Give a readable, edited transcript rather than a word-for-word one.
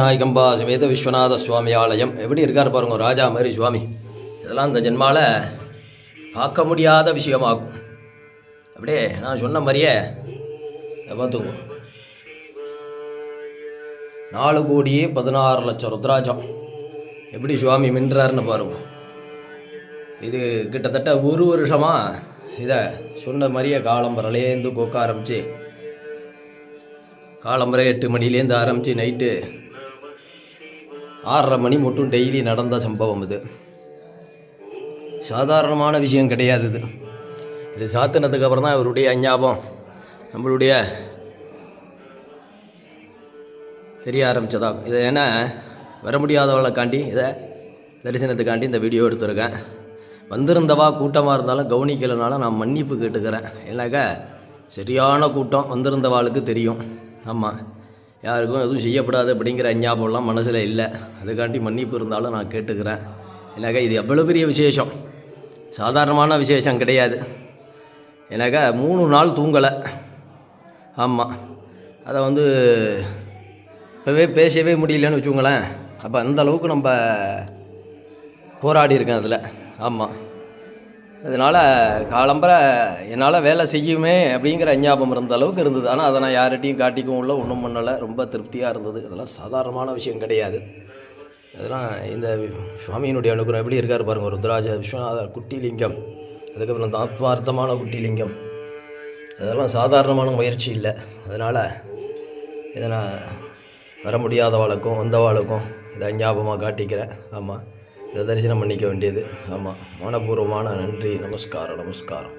நாயகம்பா சமேத விஸ்வநாத சுவாமி ஆலயம் எப்படி இருக்கார் பாருங்க, ராஜா மாதிரி சுவாமி. இதெல்லாம் இந்த ஜென்மால பார்க்க முடியாத விஷயமாகும். அப்படியே நான் சொன்ன மாதிரியே பார்த்துக்குவோம். 4,16,00,000 ருத்ராஜம் எப்படி சுவாமி மின்றாருன்னு பாருங்க. இது கிட்டத்தட்ட ஒரு வருஷமாக இதை சொன்ன மாதிரியே காலம்பரையிலேருந்து கொக்க ஆரம்பித்து காலம்பரை 8 மணிலேருந்து ஆரம்பித்து நைட்டு 6:30 மணி மட்டும் டெய்லி நடந்த சம்பவம். இது சாதாரணமான விஷயம் கிடையாது. இது சாத்தினதுக்கு அப்புறம் தான் இவருடைய அஞ்ஞாபம் நம்மளுடைய தெரிய ஆரம்பித்ததாகும். இதை ஏன்னா வர முடியாதவளைக்காண்டி இதை தரிசனத்துக்காண்டி இந்த வீடியோ எடுத்துருக்கேன். வந்திருந்தவா கூட்டமாக இருந்தாலும் கவனிக்கலைனால நான் மன்னிப்பு கேட்டுக்கிறேன். ஏன்னாக்கா சரியான கூட்டம் வந்திருந்தவாளுக்கு தெரியும். ஆமாம், யாருக்கும் எதுவும் செய்யப்படாது அப்படிங்கிற ஞாபகம்லாம் மனசில் இல்லை. அதுக்காண்டி மன்னிப்பு இருந்தாலும் நான் கேட்டுக்கிறேன். ஏன்னாக்கா இது எவ்வளோ பெரிய விசேஷம், சாதாரணமான விசேஷம் கிடையாது. ஏன்னாக்கா 3 நாள் தூங்கலை. ஆமாம், அதை இப்போவே பேசவே முடியலன்னு வச்சுக்கோங்களேன். அப்போ அந்தளவுக்கு நம்ம போராடி இருக்கேன் அதில். ஆமாம், அதனால் காலம்பரை என்னால் வேலை செய்யுமே அப்படிங்கிற ஞாபகம் இருந்த அளவுக்கு இருந்தது. ஆனால் அதை நான் யார்கிட்டையும் காட்டிக்கவும் இல்லை, ஒன்றும் பண்ணலை. ரொம்ப திருப்தியாக இருந்தது. அதெல்லாம் சாதாரணமான விஷயம் கிடையாது. அதெல்லாம் இந்த சுவாமியினுடைய அனுகிரகம் எப்படி இருக்கார் பாருங்கள். ருத்ராஜ விஸ்வநாதர் குட்டிலிங்கம், அதுக்கப்புறம் இந்த ஆத்மார்த்தமான குட்டிலிங்கம், அதெல்லாம் சாதாரணமான முயற்சி இல்லை. அதனால் இதை நான் வர முடியாதவாளுக்கும் வந்தவாளுக்கும் இதை ஞாபகமாக காட்டிக்கிறேன். ஆமாம், இதை தரிசனம் பண்ணிக்க வேண்டியது. ஆமாம், மனப்பூர்வமான நன்றி. நமஸ்காரம்.